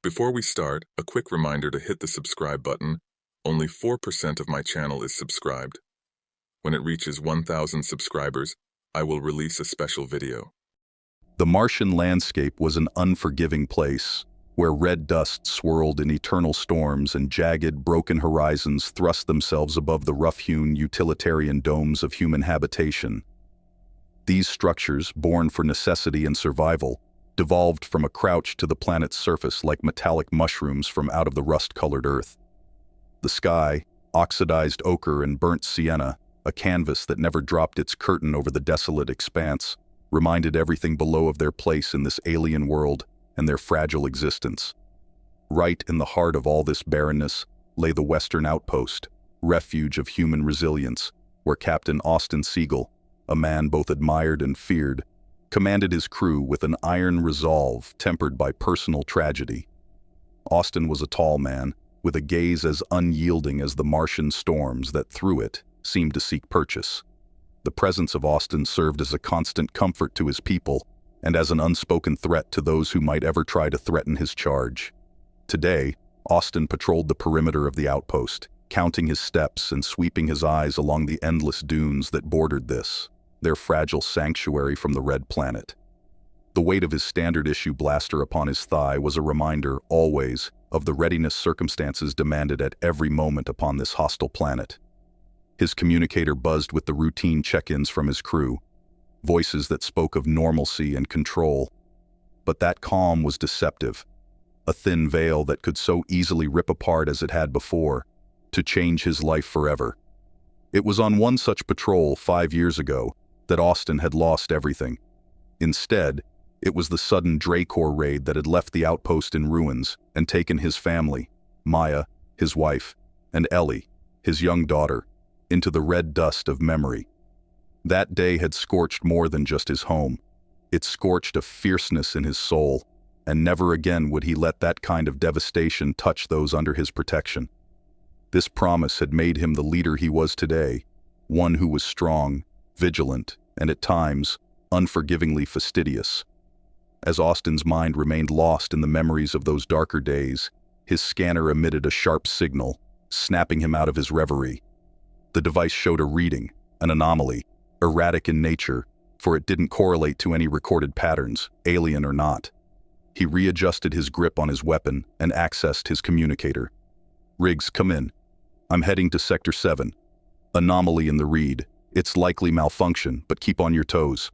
Before we start, a quick reminder to hit the subscribe button. Only 4% of my channel is subscribed. When it reaches 1,000 subscribers, I will release a special video. The Martian landscape was an unforgiving place, where red dust swirled in eternal storms and jagged, broken horizons thrust themselves above the rough-hewn utilitarian domes of human habitation. These structures, born for necessity and survival, devolved from a crouch to the planet's surface like metallic mushrooms from out of the rust-colored earth. The sky, oxidized ochre and burnt sienna, a canvas that never dropped its curtain over the desolate expanse, reminded everything below of their place in this alien world and their fragile existence. Right in the heart of all this barrenness lay the Western Outpost, refuge of human resilience, where Captain Austin Siegel, a man both admired and feared, commanded his crew with an iron resolve tempered by personal tragedy. Austin was a tall man, with a gaze as unyielding as the Martian storms that through it seemed to seek purchase. The presence of Austin served as a constant comfort to his people and as an unspoken threat to those who might ever try to threaten his charge. Today, Austin patrolled the perimeter of the outpost, counting his steps and sweeping his eyes along the endless dunes that bordered this, their fragile sanctuary from the red planet. The weight of his standard-issue blaster upon his thigh was a reminder, always, of the readiness circumstances demanded at every moment upon this hostile planet. His communicator buzzed with the routine check-ins from his crew, voices that spoke of normalcy and control. But that calm was deceptive, a thin veil that could so easily rip apart as it had before, to change his life forever. It was on one such patrol 5 years ago that Austin had lost everything. Instead, it was the sudden Dracor raid that had left the outpost in ruins and taken his family, Maya, his wife, and Ellie, his young daughter, into the red dust of memory. That day had scorched more than just his home. It scorched a fierceness in his soul, and never again would he let that kind of devastation touch those under his protection. This promise had made him the leader he was today, one who was strong, vigilant, and at times, unforgivingly fastidious. As Austin's mind remained lost in the memories of those darker days, his scanner emitted a sharp signal, snapping him out of his reverie. The device showed a reading, an anomaly, erratic in nature, for it didn't correlate to any recorded patterns, alien or not. He readjusted his grip on his weapon and accessed his communicator. "Riggs, come in. I'm heading to Sector 7. Anomaly in the read. It's likely malfunction, but keep on your toes."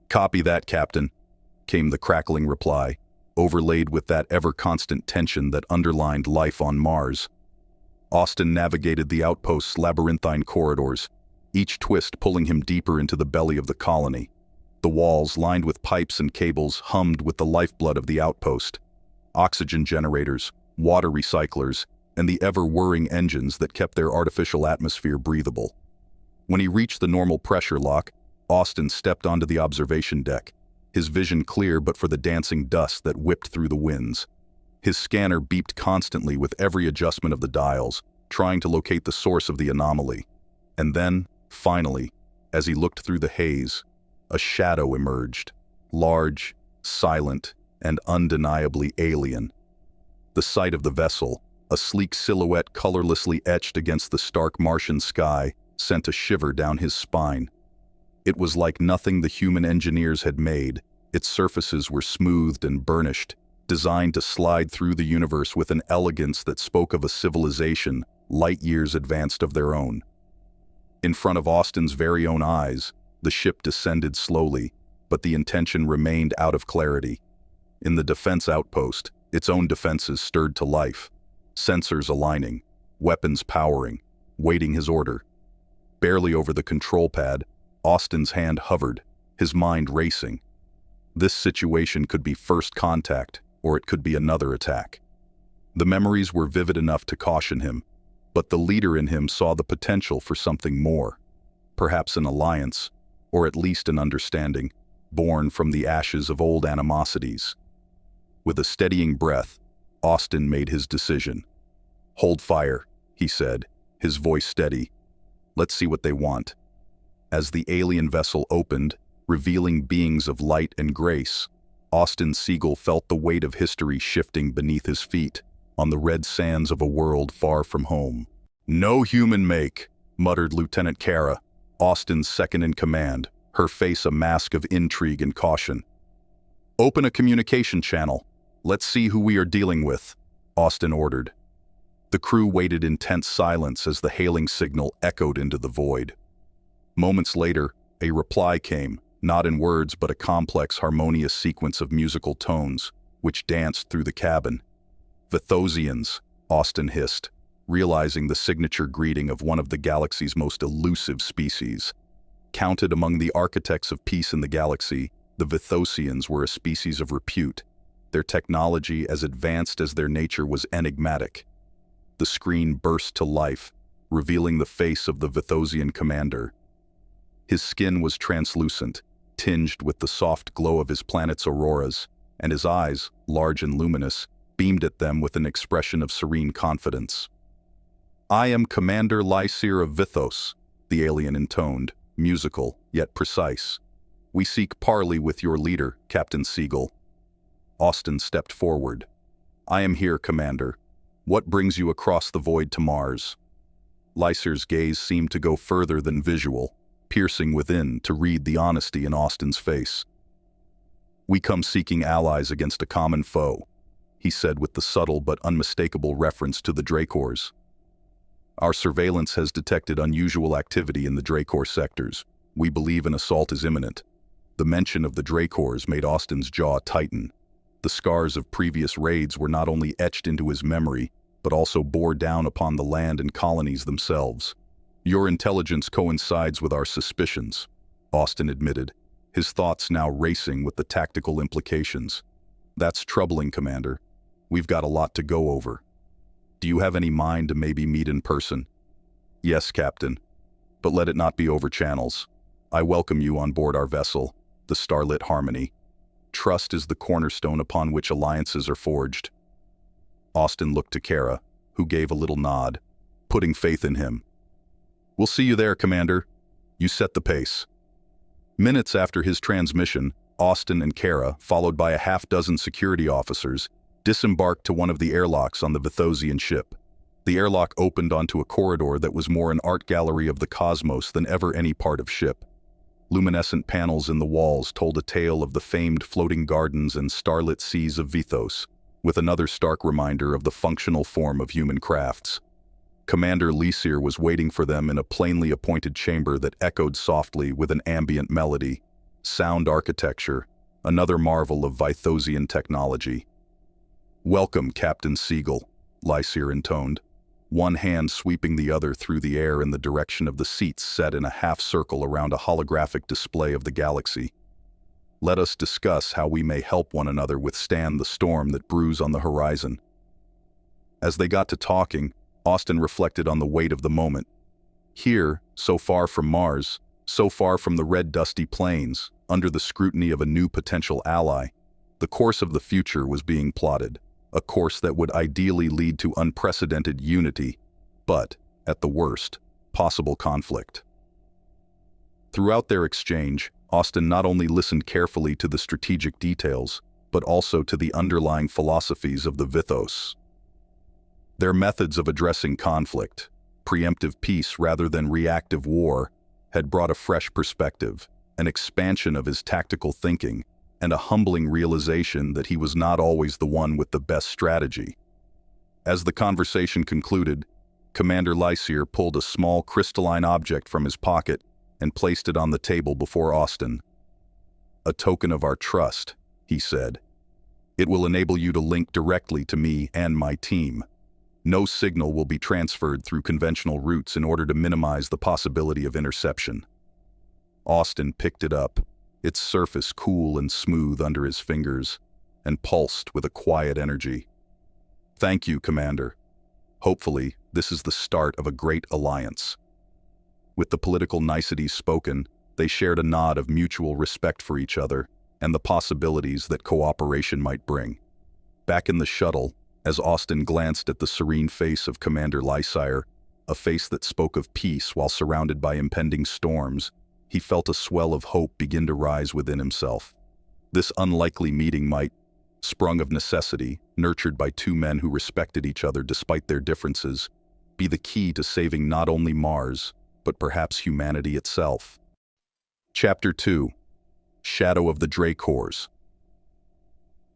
"Copy that, Captain," came the crackling reply, overlaid with that ever-constant tension that underlined life on Mars. Austin navigated the outpost's labyrinthine corridors, each twist pulling him deeper into the belly of the colony. The walls, lined with pipes and cables, hummed with the lifeblood of the outpost. Oxygen generators, water recyclers, and the ever-whirring engines that kept their artificial atmosphere breathable. When he reached the normal pressure lock, Austin stepped onto the observation deck, his vision clear but for the dancing dust that whipped through the winds. His scanner beeped constantly with every adjustment of the dials, trying to locate the source of the anomaly. And then, finally, as he looked through the haze, a shadow emerged, large, silent, and undeniably alien. The sight of the vessel, a sleek silhouette colorlessly etched against the stark Martian sky, sent a shiver down his spine. It was like nothing the human engineers had made. Its surfaces were smoothed and burnished, designed to slide through the universe with an elegance that spoke of a civilization light years advanced of their own. In front of Austin's very own eyes, the ship descended slowly, but the intention remained out of clarity. In the defense outpost, its own defenses stirred to life, sensors aligning, weapons powering, waiting his order. Barely over the control pad, Austin's hand hovered, his mind racing. This situation could be first contact, or it could be another attack. The memories were vivid enough to caution him, but the leader in him saw the potential for something more, perhaps an alliance, or at least an understanding, born from the ashes of old animosities. With a steadying breath, Austin made his decision. "Hold fire," he said, his voice steady. "Let's see what they want." As the alien vessel opened, revealing beings of light and grace, Austin Siegel felt the weight of history shifting beneath his feet, on the red sands of a world far from home. "No human make," muttered Lieutenant Kara, Austin's second-in-command, her face a mask of intrigue and caution. "Open a communication channel. Let's see who we are dealing with," Austin ordered. The crew waited in tense silence as the hailing signal echoed into the void. Moments later, a reply came, not in words but a complex, harmonious sequence of musical tones, which danced through the cabin. "Vithosians," Austin hissed, realizing the signature greeting of one of the galaxy's most elusive species. Counted among the architects of peace in the galaxy, the Vithosians were a species of repute. Their technology, as advanced as their nature, was enigmatic. The screen burst to life, revealing the face of the Vithosian commander. His skin was translucent, tinged with the soft glow of his planet's auroras, and his eyes, large and luminous, beamed at them with an expression of serene confidence. "I am Commander Lyseer of Vithos," the alien intoned, musical, yet precise. "We seek parley with your leader, Captain Siegel." Austin stepped forward. "I am here, Commander. What brings you across the void to Mars?" Lyseer's gaze seemed to go further than visual, piercing within to read the honesty in Austin's face. "We come seeking allies against a common foe," he said with the subtle but unmistakable reference to the Dracors. "Our surveillance has detected unusual activity in the Dracor sectors. We believe an assault is imminent." The mention of the Dracors made Austin's jaw tighten. The scars of previous raids were not only etched into his memory, but also bore down upon the land and colonies themselves. "Your intelligence coincides with our suspicions," Austin admitted, his thoughts now racing with the tactical implications. "That's troubling, Commander. We've got a lot to go over. Do you have any mind to maybe meet in person?" "Yes, Captain. But let it not be over channels. I welcome you on board our vessel, the Starlit Harmony. Trust is the cornerstone upon which alliances are forged." Austin looked to Kara, who gave a little nod, putting faith in him. "We'll see you there, Commander. You set the pace." Minutes after his transmission, Austin and Kara, followed by a half-dozen security officers, disembarked to one of the airlocks on the Vithosian ship. The airlock opened onto a corridor that was more an art gallery of the cosmos than ever any part of ship. Luminescent panels in the walls told a tale of the famed floating gardens and starlit seas of Vithos, with another stark reminder of the functional form of human crafts. Commander Lyseer was waiting for them in a plainly appointed chamber that echoed softly with an ambient melody. Sound architecture, another marvel of Vithosian technology. "Welcome, Captain Siegel," Lyseer intoned, one hand sweeping the other through the air in the direction of the seats set in a half-circle around a holographic display of the galaxy. "Let us discuss how we may help one another withstand the storm that brews on the horizon." As they got to talking, Austin reflected on the weight of the moment. Here, so far from Mars, so far from the red dusty plains, under the scrutiny of a new potential ally, the course of the future was being plotted. A course that would ideally lead to unprecedented unity, but, at the worst, possible conflict. Throughout their exchange, Austin not only listened carefully to the strategic details, but also to the underlying philosophies of the Vithos. Their methods of addressing conflict, preemptive peace rather than reactive war, had brought a fresh perspective, an expansion of his tactical thinking, and a humbling realization that he was not always the one with the best strategy. As the conversation concluded, Commander Lyseer pulled a small crystalline object from his pocket and placed it on the table before Austin. "A token of our trust," he said. "It will enable you to link directly to me and my team. No signal will be transferred through conventional routes in order to minimize the possibility of interception." Austin picked it up, its surface cool and smooth under his fingers, and pulsed with a quiet energy. "Thank you, Commander. Hopefully, this is the start of a great alliance." With the political niceties spoken, they shared a nod of mutual respect for each other and the possibilities that cooperation might bring. Back in the shuttle, as Austin glanced at the serene face of Commander Lyseer, a face that spoke of peace while surrounded by impending storms, he felt a swell of hope begin to rise within himself. This unlikely meeting might, sprung of necessity, nurtured by two men who respected each other despite their differences, be the key to saving not only Mars, but perhaps humanity itself. Chapter 2. Shadow of the Dracors.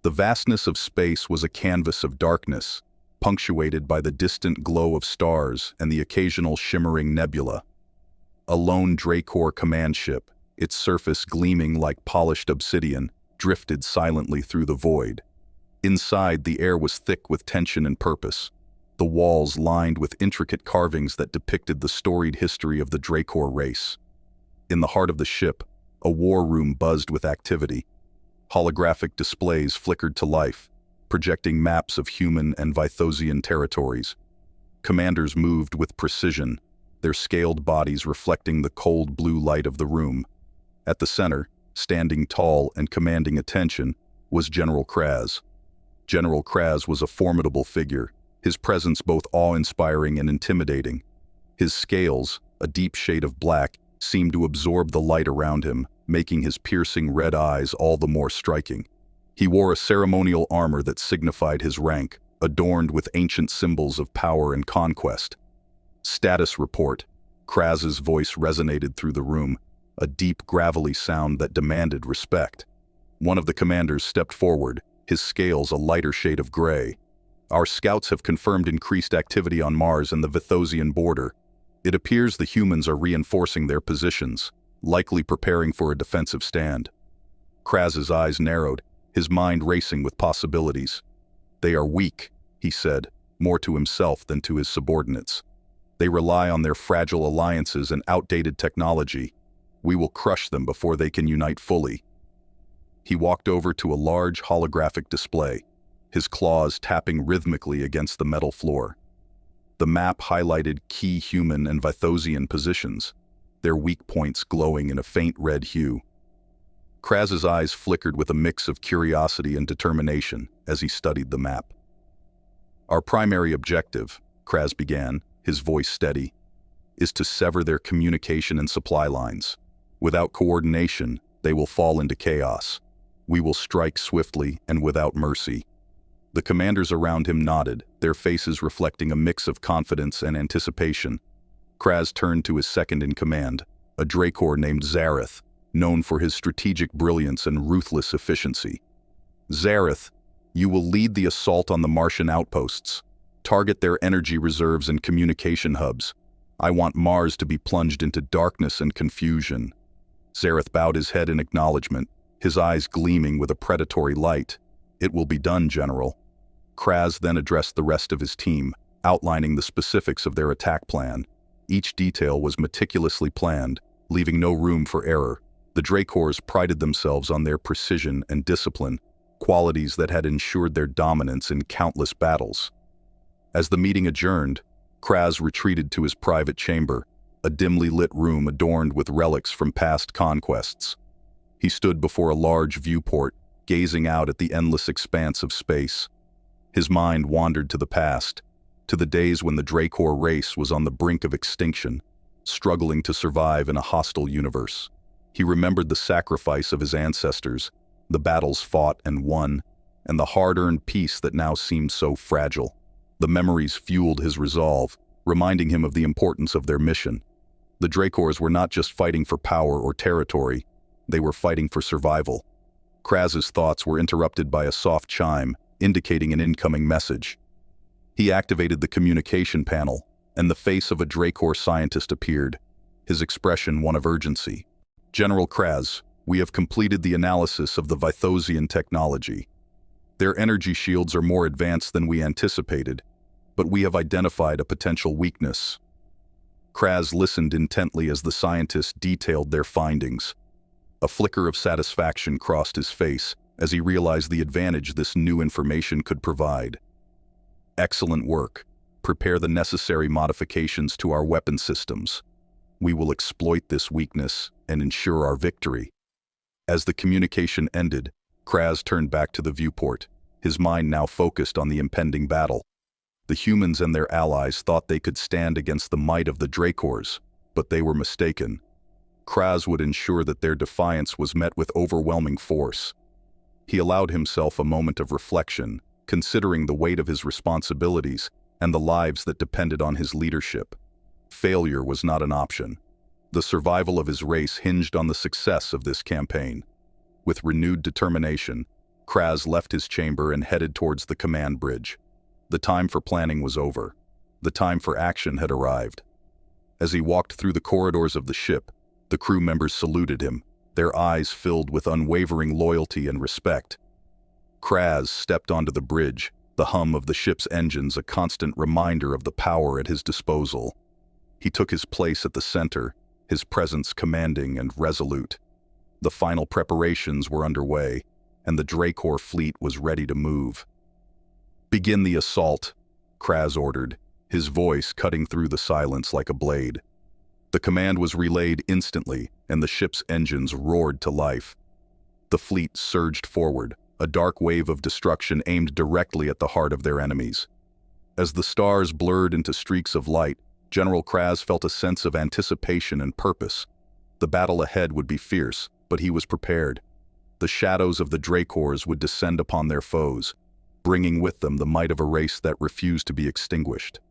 The vastness of space was a canvas of darkness, punctuated by the distant glow of stars and the occasional shimmering nebula. A lone Dracor command ship, its surface gleaming like polished obsidian, drifted silently through the void. Inside, the air was thick with tension and purpose, the walls lined with intricate carvings that depicted the storied history of the Dracor race. In the heart of the ship, a war room buzzed with activity. Holographic displays flickered to life, projecting maps of human and Vithosian territories. Commanders moved with precision, their scaled bodies reflecting the cold blue light of the room. At the center, standing tall and commanding attention, was General Kraz. General Kraz was a formidable figure, his presence both awe-inspiring and intimidating. His scales, a deep shade of black, seemed to absorb the light around him, making his piercing red eyes all the more striking. He wore a ceremonial armor that signified his rank, adorned with ancient symbols of power and conquest. Status report. Kraz's voice resonated through the room, a deep, gravelly sound that demanded respect. One of the commanders stepped forward, his scales a lighter shade of gray. Our scouts have confirmed increased activity on Mars and the Vithosian border. It appears the humans are reinforcing their positions, likely preparing for a defensive stand. Kraz's eyes narrowed, his mind racing with possibilities. They are weak, he said, more to himself than to his subordinates. They rely on their fragile alliances and outdated technology. We will crush them before they can unite fully. He walked over to a large holographic display, his claws tapping rhythmically against the metal floor. The map highlighted key human and Vithosian positions, their weak points glowing in a faint red hue. Kraz's eyes flickered with a mix of curiosity and determination as he studied the map. Our primary objective, Kraz began, his voice steady, is to sever their communication and supply lines. Without coordination, they will fall into chaos. We will strike swiftly and without mercy. The commanders around him nodded, their faces reflecting a mix of confidence and anticipation. Kraz turned to his second-in-command, a Dracor named Zareth, known for his strategic brilliance and ruthless efficiency. Zareth, you will lead the assault on the Martian outposts. Target their energy reserves and communication hubs. I want Mars to be plunged into darkness and confusion. Zareth bowed his head in acknowledgement, his eyes gleaming with a predatory light. It will be done, General. Kraz then addressed the rest of his team, outlining the specifics of their attack plan. Each detail was meticulously planned, leaving no room for error. The Dracors prided themselves on their precision and discipline, qualities that had ensured their dominance in countless battles. As the meeting adjourned, Kraz retreated to his private chamber, a dimly lit room adorned with relics from past conquests. He stood before a large viewport, gazing out at the endless expanse of space. His mind wandered to the past, to the days when the Dracor race was on the brink of extinction, struggling to survive in a hostile universe. He remembered the sacrifice of his ancestors, the battles fought and won, and the hard-earned peace that now seemed so fragile. The memories fueled his resolve, reminding him of the importance of their mission. The Dracors were not just fighting for power or territory, they were fighting for survival. Kraz's thoughts were interrupted by a soft chime, indicating an incoming message. He activated the communication panel, and the face of a Dracor scientist appeared, his expression one of urgency. General Kraz, we have completed the analysis of the Vithosian technology. Their energy shields are more advanced than we anticipated, but we have identified a potential weakness. Kraz listened intently as the scientists detailed their findings. A flicker of satisfaction crossed his face as he realized the advantage this new information could provide. Excellent work. Prepare the necessary modifications to our weapon systems. We will exploit this weakness and ensure our victory. As the communication ended, Kraz turned back to the viewport, his mind now focused on the impending battle. The humans and their allies thought they could stand against the might of the Dracors, but they were mistaken. Kraz would ensure that their defiance was met with overwhelming force. He allowed himself a moment of reflection, considering the weight of his responsibilities and the lives that depended on his leadership. Failure was not an option. The survival of his race hinged on the success of this campaign. With renewed determination, Kraz left his chamber and headed towards the command bridge. The time for planning was over. The time for action had arrived. As he walked through the corridors of the ship, the crew members saluted him, their eyes filled with unwavering loyalty and respect. Kraz stepped onto the bridge, the hum of the ship's engines a constant reminder of the power at his disposal. He took his place at the center, his presence commanding and resolute. The final preparations were underway, and the Dracor fleet was ready to move. "Begin the assault," Kraz ordered, his voice cutting through the silence like a blade. The command was relayed instantly, and the ship's engines roared to life. The fleet surged forward, a dark wave of destruction aimed directly at the heart of their enemies. As the stars blurred into streaks of light, General Kraz felt a sense of anticipation and purpose. The battle ahead would be fierce, but he was prepared. The shadows of the Dracors would descend upon their foes, bringing with them the might of a race that refused to be extinguished.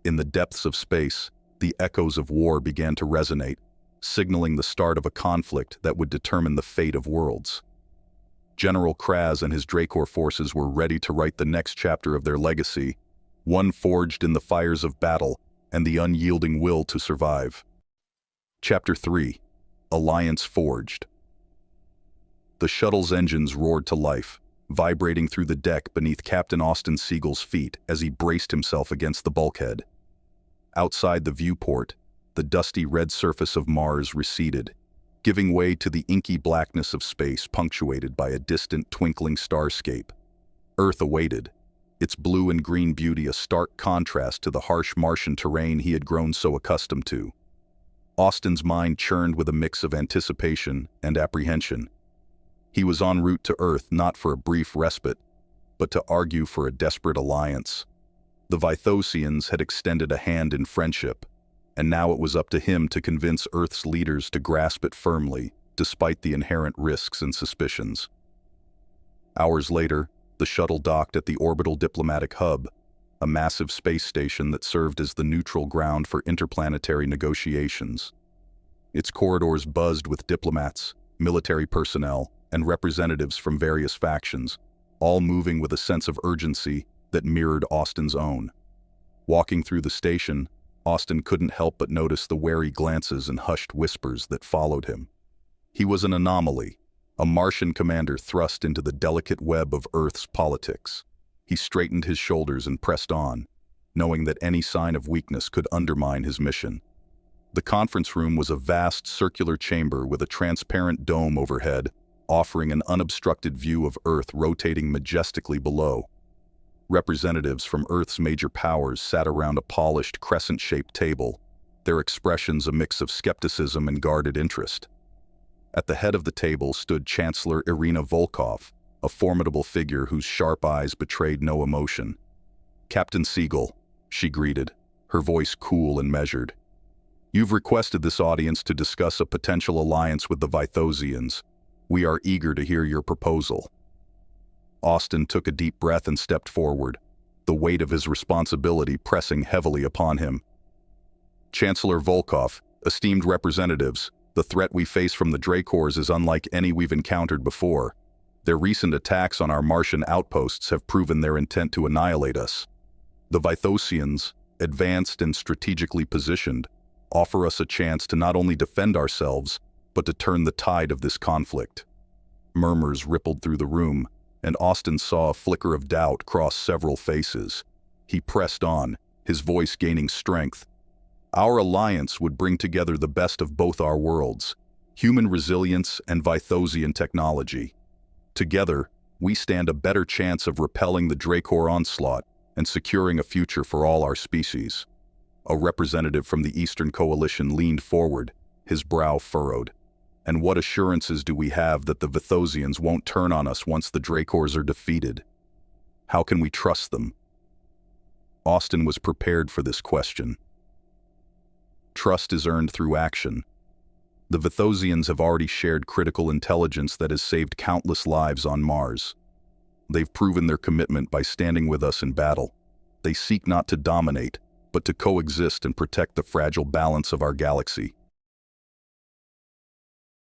In the depths of space, the echoes of war began to resonate, signaling the start of a conflict that would determine the fate of worlds. General Kraz and his Dracor forces were ready to write the next chapter of their legacy, one forged in the fires of battle and the unyielding will to survive. Chapter 3: Alliance Forged. The shuttle's engines roared to life, vibrating through the deck beneath Captain Austin Siegel's feet as he braced himself against the bulkhead. Outside the viewport, the dusty red surface of Mars receded, giving way to the inky blackness of space punctuated by a distant twinkling starscape. Earth awaited, its blue and green beauty a stark contrast to the harsh Martian terrain he had grown so accustomed to. Austin's mind churned with a mix of anticipation and apprehension. He was en route to Earth not for a brief respite, but to argue for a desperate alliance. The Vithosians had extended a hand in friendship, and now it was up to him to convince Earth's leaders to grasp it firmly, despite the inherent risks and suspicions. Hours later, the shuttle docked at the Orbital Diplomatic Hub, a massive space station that served as the neutral ground for interplanetary negotiations. Its corridors buzzed with diplomats, military personnel, and representatives from various factions, all moving with a sense of urgency that mirrored Austin's own. Walking through the station, Austin couldn't help but notice the wary glances and hushed whispers that followed him. He was an anomaly, a Martian commander thrust into the delicate web of Earth's politics. He straightened his shoulders and pressed on, knowing that any sign of weakness could undermine his mission. The conference room was a vast circular chamber with a transparent dome overhead, offering an unobstructed view of Earth rotating majestically below. Representatives from Earth's major powers sat around a polished crescent-shaped table, their expressions a mix of skepticism and guarded interest. At the head of the table stood Chancellor Irina Volkov, a formidable figure whose sharp eyes betrayed no emotion. "Captain Siegel," she greeted, her voice cool and measured. "You've requested this audience to discuss a potential alliance with the Vithosians. We are eager to hear your proposal." Austin took a deep breath and stepped forward, the weight of his responsibility pressing heavily upon him. "Chancellor Volkov, esteemed representatives, the threat we face from the Dracors is unlike any we've encountered before. Their recent attacks on our Martian outposts have proven their intent to annihilate us. The Vithosians, advanced and strategically positioned, offer us a chance to not only defend ourselves, but to turn the tide of this conflict." Murmurs rippled through the room, and Austin saw a flicker of doubt cross several faces. He pressed on, his voice gaining strength. "Our alliance would bring together the best of both our worlds, human resilience and Vithosian technology. Together, we stand a better chance of repelling the Dracor onslaught and securing a future for all our species." A representative from the Eastern Coalition leaned forward, his brow furrowed. "And what assurances do we have that the Vithosians won't turn on us once the Dracors are defeated? How can we trust them?" Austin was prepared for this question. Trust is earned through action. The Vithosians have already shared critical intelligence that has saved countless lives on Mars. They've proven their commitment by standing with us in battle. They seek not to dominate, but to coexist and protect the fragile balance of our galaxy.